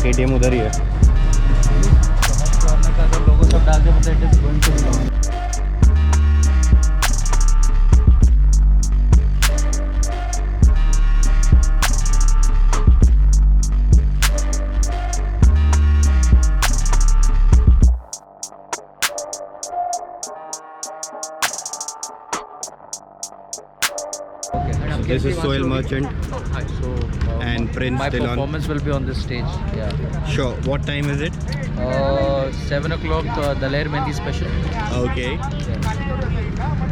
KTM उधर ही है। लोगों सब डाल दे it is going to be This is Soil Merchant and Prince my Dylan. performance will be on this stage. Yeah. Sure. What time is it? 7 o'clock. Daler Mehndi special. Okay. Yeah.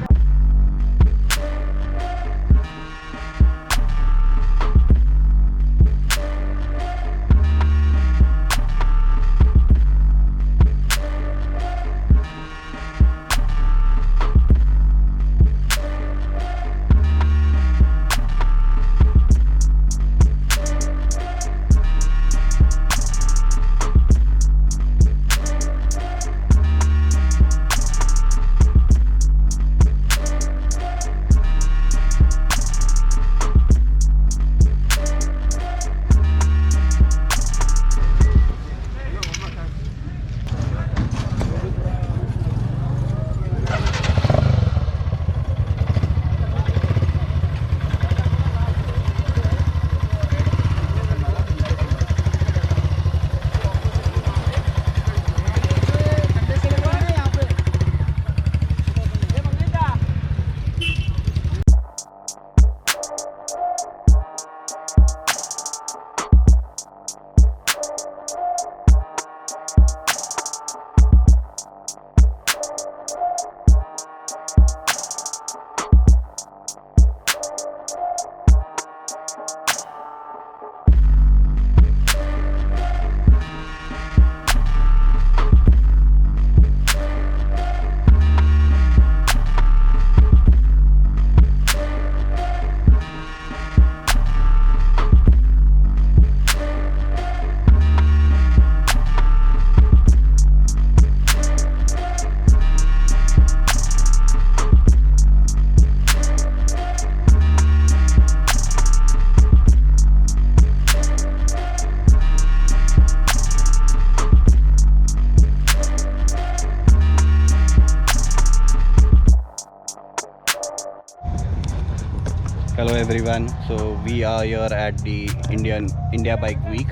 Hello everyone. So we are here at the India Bike Week,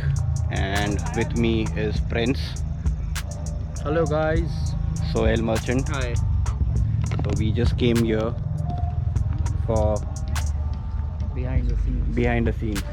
and with me is Prince. Hello guys. Soil Merchant. Hi. So we just came here for Behind the scenes. behind the scenes.